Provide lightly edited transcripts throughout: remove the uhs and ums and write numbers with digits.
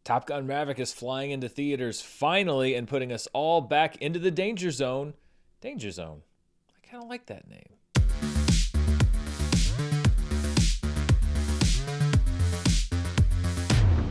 Top Gun Maverick is flying into theaters finally and putting us all back into the danger zone. Danger Zone. I kind of like that name.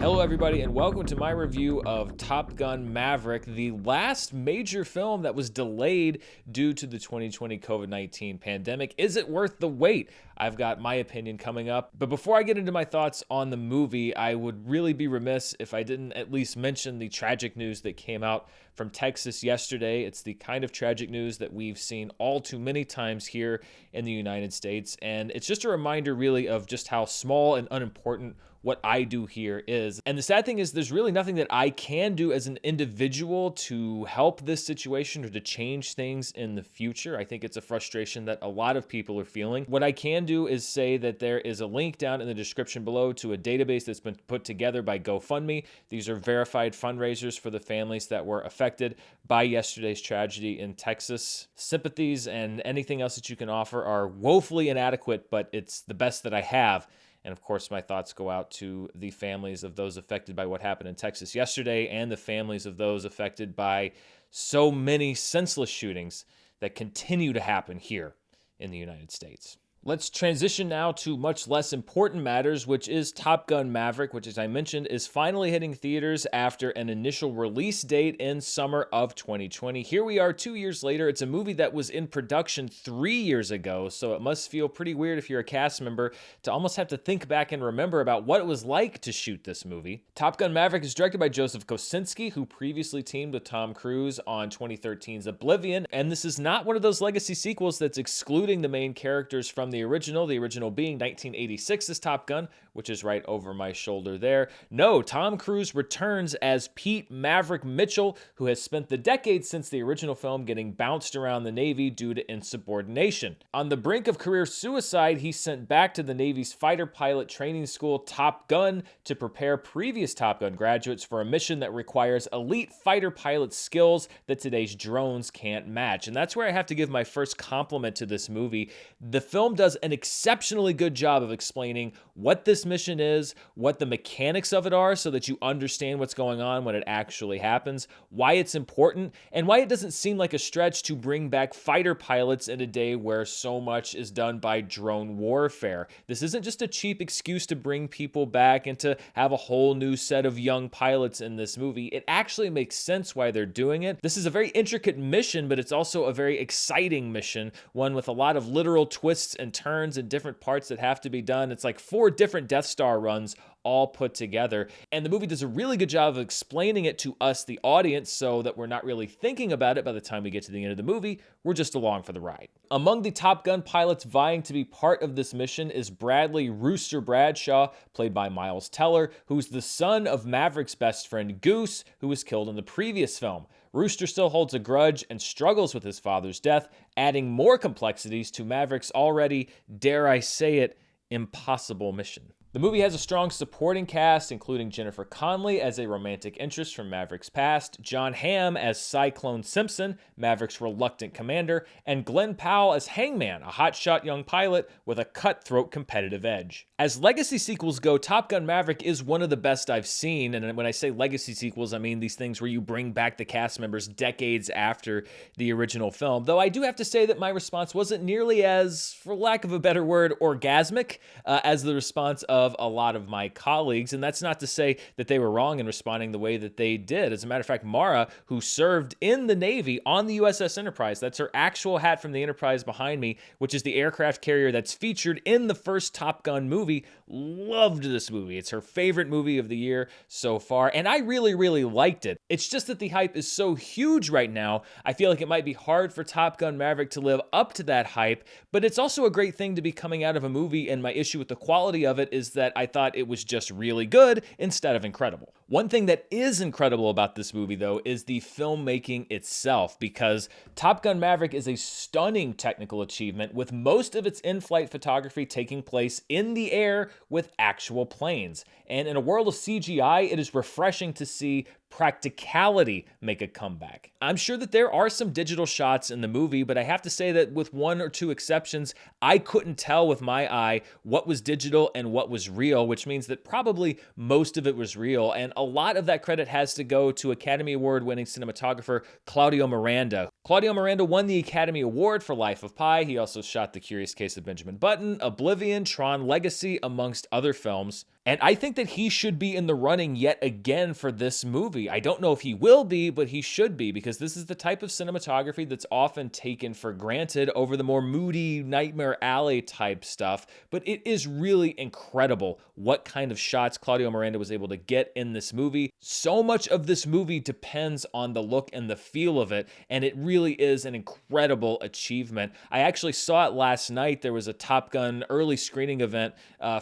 Hello, everybody, and welcome to my review of Top Gun Maverick, the last major film that was delayed due to the 2020 COVID-19 pandemic. Is it worth the wait? I've got my opinion coming up. But before I get into my thoughts on the movie, I would really be remiss if I didn't at least mention the tragic news that came out from Texas yesterday. It's the kind of tragic news that we've seen all too many times here in the United States. And it's just a reminder, really, of just how small and unimportant what I do here is. And the sad thing is there's really nothing that I can do as an individual to help this situation or to change things in the future. I think it's a frustration that a lot of people are feeling. What I can do is say that there is a link down in the description below to a database that's been put together by GoFundMe. These are verified fundraisers for the families that were affected by yesterday's tragedy in Texas. Sympathies and anything else that you can offer are woefully inadequate, but it's the best that I have. And of course, my thoughts go out to the families of those affected by what happened in Texas yesterday and the families of those affected by so many senseless shootings that continue to happen here in the United States. Let's transition now to much less important matters, which is Top Gun Maverick, which, as I mentioned, is finally hitting theaters after an initial release date in summer of 2020. Here we are 2 years later. It's a movie that was in production 3 years ago, so it must feel pretty weird if you're a cast member to almost have to think back and remember about what it was like to shoot this movie. Top Gun Maverick is directed by Joseph Kosinski, who previously teamed with Tom Cruise on 2013's Oblivion, and this is not one of those legacy sequels that's excluding the main characters from the original being 1986's Top Gun, which is right over my shoulder there. No, Tom Cruise returns as Pete Maverick Mitchell, who has spent the decades since the original film getting bounced around the Navy due to insubordination. On the brink of career suicide, he's sent back to the Navy's fighter pilot training school, Top Gun, to prepare previous Top Gun graduates for a mission that requires elite fighter pilot skills that today's drones can't match. And that's where I have to give my first compliment to this movie. The film does an exceptionally good job of explaining what this mission is, what the mechanics of it are so that you understand what's going on when it actually happens, why it's important, and why it doesn't seem like a stretch to bring back fighter pilots in a day where so much is done by drone warfare. This isn't just a cheap excuse to bring people back and to have a whole new set of young pilots in this movie. It actually makes sense why they're doing it. This is a very intricate mission, but it's also a very exciting mission, one with a lot of literal twists and turns and different parts that have to be done. It's like 4 different Death Star runs all put together. And the movie does a really good job of explaining it to us, the audience, so that we're not really thinking about it by the time we get to the end of the movie. We're just along for the ride. Among the Top Gun pilots vying to be part of this mission is Bradley Rooster Bradshaw, played by Miles Teller, who's the son of Maverick's best friend Goose, who was killed in the previous film. Rooster still holds a grudge and struggles with his father's death, adding more complexities to Maverick's already, dare I say it, impossible mission. The movie has a strong supporting cast, including Jennifer Connelly as a romantic interest from Maverick's past, John Hamm as Cyclone Simpson, Maverick's reluctant commander, and Glenn Powell as Hangman, a hotshot young pilot with a cutthroat competitive edge. As legacy sequels go, Top Gun Maverick is one of the best I've seen, and when I say legacy sequels, I mean these things where you bring back the cast members decades after the original film, though I do have to say that my response wasn't nearly as, for lack of a better word, orgasmic as the response of a lot of my colleagues, and that's not to say that they were wrong in responding the way that they did. As a matter of fact, Mara, who served in the Navy on the USS Enterprise, that's her actual hat from the Enterprise behind me, which is the aircraft carrier that's featured in the first Top Gun movie, loved this movie. It's her favorite movie of the year so far, and I really, really liked it. It's just that the hype is so huge right now, I feel like it might be hard for Top Gun Maverick to live up to that hype, but it's also a great thing to be coming out of a movie, and my issue with the quality of it is that I thought it was just really good instead of incredible. One thing that is incredible about this movie, though, is the filmmaking itself, because Top Gun Maverick is a stunning technical achievement, with most of its in-flight photography taking place in the air with actual planes. And in a world of CGI, it is refreshing to see practicality make a comeback. I'm sure that there are some digital shots in the movie, but I have to say that with one or two exceptions, I couldn't tell with my eye what was digital and what was real, which means that probably most of it was real. And a lot of that credit has to go to Academy Award winning cinematographer Claudio Miranda. Claudio Miranda won the Academy Award for Life of Pi. He also shot The Curious Case of Benjamin Button, Oblivion, Tron Legacy, amongst other films. And I think that he should be in the running yet again for this movie. I don't know if he will be, but he should be, because this is the type of cinematography that's often taken for granted over the more moody Nightmare Alley type stuff. But it is really incredible what kind of shots Claudio Miranda was able to get in this movie. So much of this movie depends on the look and the feel of it, and it really is an incredible achievement. I actually saw it last night. There was a Top Gun early screening event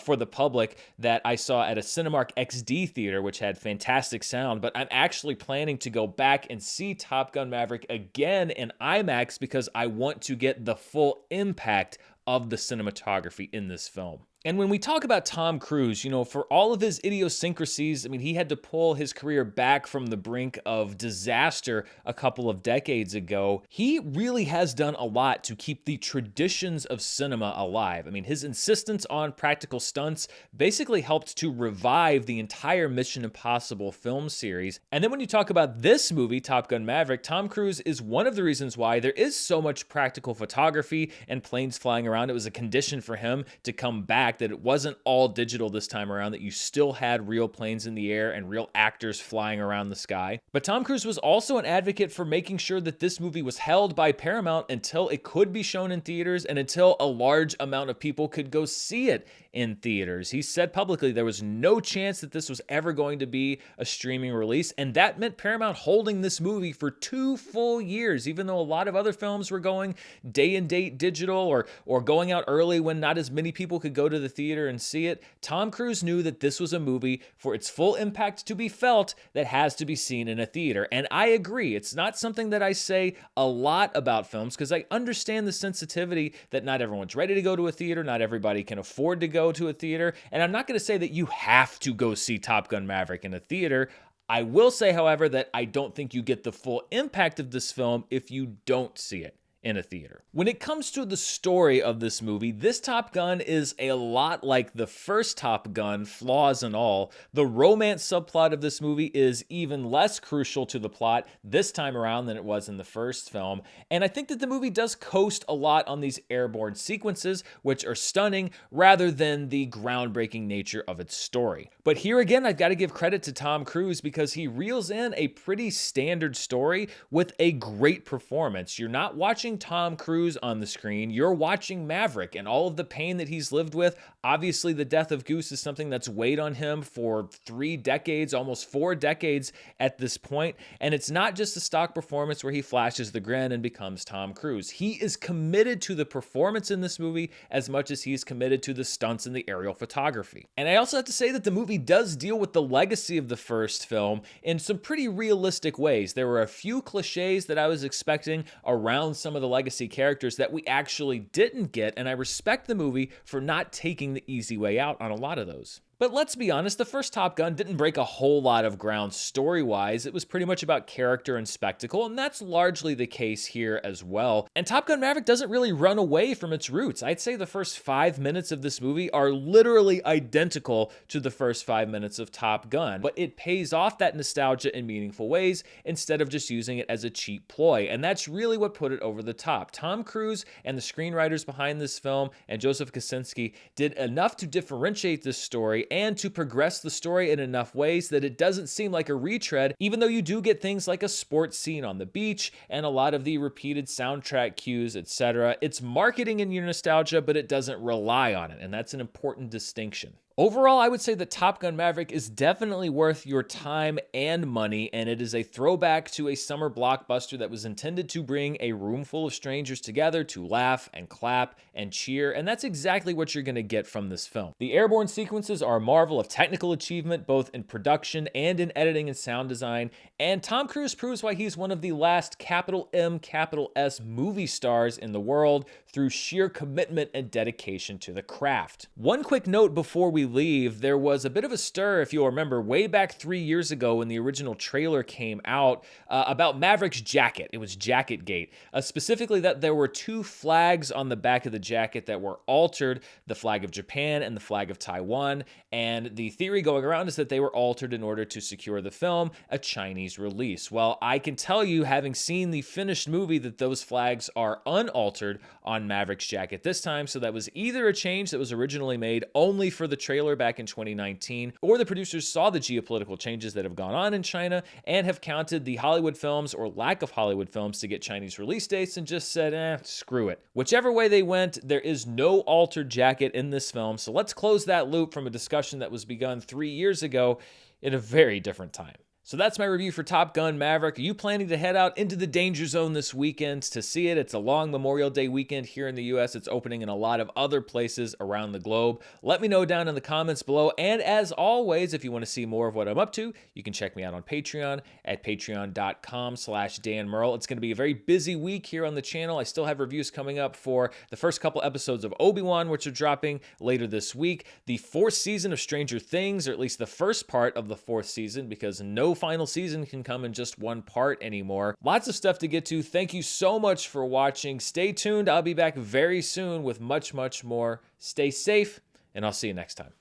for the public that I saw at a Cinemark XD theater, which had fantastic sound, but I'm actually planning to go back and see Top Gun Maverick again in IMAX because I want to get the full impact of the cinematography in this film. And when we talk about Tom Cruise, for all of his idiosyncrasies, he had to pull his career back from the brink of disaster a couple of decades ago. He really has done a lot to keep the traditions of cinema alive. His insistence on practical stunts basically helped to revive the entire Mission Impossible film series. And then when you talk about this movie, Top Gun Maverick, Tom Cruise is one of the reasons why there is so much practical photography and planes flying around. It was a condition for him to come back, that it wasn't all digital this time around, that you still had real planes in the air and real actors flying around the sky. But Tom Cruise was also an advocate for making sure that this movie was held by Paramount until it could be shown in theaters and until a large amount of people could go see it in theaters. He said publicly there was no chance that this was ever going to be a streaming release, and that meant Paramount holding this movie for 2 full years, even though a lot of other films were going day and date digital or going out early when not as many people could go to the theater and see it. Tom Cruise knew that this was a movie for its full impact to be felt that has to be seen in a theater. And I agree. It's not something that I say a lot about films because I understand the sensitivity that not everyone's ready to go to a theater. Not everybody can afford to go to a theater. And I'm not going to say that you have to go see Top Gun Maverick in a theater. I will say, however, that I don't think you get the full impact of this film if you don't see it in a theater. When it comes to the story of this movie, this Top Gun is a lot like the first Top Gun, flaws and all. The romance subplot of this movie is even less crucial to the plot this time around than it was in the first film. And I think that the movie does coast a lot on these airborne sequences, which are stunning, rather than the groundbreaking nature of its story. But here again, I've got to give credit to Tom Cruise because he reels in a pretty standard story with a great performance. You're not watching Tom Cruise on the screen, you're watching Maverick and all of the pain that he's lived with. Obviously, the death of Goose is something that's weighed on him for 3 decades, almost 4 decades at this point. And it's not just a stock performance where he flashes the grin and becomes Tom Cruise. He is committed to the performance in this movie as much as he's committed to the stunts and the aerial photography. And I also have to say that the movie does deal with the legacy of the first film in some pretty realistic ways. There were a few cliches that I was expecting around some of the legacy characters that we actually didn't get, and I respect the movie for not taking the easy way out on a lot of those. But let's be honest, the first Top Gun didn't break a whole lot of ground story-wise. It was pretty much about character and spectacle, and that's largely the case here as well. And Top Gun Maverick doesn't really run away from its roots. I'd say the first 5 minutes of this movie are literally identical to the first 5 minutes of Top Gun, but it pays off that nostalgia in meaningful ways instead of just using it as a cheap ploy, and that's really what put it over the top. Tom Cruise and the screenwriters behind this film and Joseph Kosinski did enough to differentiate this story and to progress the story in enough ways that it doesn't seem like a retread, even though you do get things like a sports scene on the beach and a lot of the repeated soundtrack cues, etc. It's marketing in your nostalgia, but it doesn't rely on it, and that's an important distinction. Overall, I would say that Top Gun Maverick is definitely worth your time and money, and it is a throwback to a summer blockbuster that was intended to bring a room full of strangers together to laugh and clap and cheer, and that's exactly what you're going to get from this film. The airborne sequences are a marvel of technical achievement, both in production and in editing and sound design, and Tom Cruise proves why he's one of the last capital M, capital S movie stars in the world through sheer commitment and dedication to the craft. One quick note before we leave, there was a bit of a stir, if you'll remember, way back 3 years ago when the original trailer came out about Maverick's jacket. It was Jacketgate. Specifically that there were two flags on the back of the jacket that were altered, the flag of Japan and the flag of Taiwan. And the theory going around is that they were altered in order to secure the film a Chinese release. Well, I can tell you, having seen the finished movie, that those flags are unaltered on Maverick's jacket this time. So that was either a change that was originally made only for the trailer back in 2019, or the producers saw the geopolitical changes that have gone on in China and have counted the Hollywood films or lack of Hollywood films to get Chinese release dates and just said, screw it. Whichever way they went, there is no altered jacket in this film. So let's close that loop from a discussion that was begun 3 years ago in a very different time. So that's my review for Top Gun Maverick. Are you planning to head out into the danger zone this weekend to see it? It's a long Memorial Day weekend here in the US. It's opening in a lot of other places around the globe. Let me know down in the comments below. And as always, if you want to see more of what I'm up to, you can check me out on Patreon at patreon.com/Dan Murrell. It's going to be a very busy week here on the channel. I still have reviews coming up for the first couple episodes of Obi-Wan, which are dropping later this week. The fourth season of Stranger Things, or at least the first part of the fourth season, because no final season can come in just one part anymore. Lots of stuff to get to. Thank you so much for watching. Stay tuned. I'll be back very soon with much, much more. Stay safe, and I'll see you next time.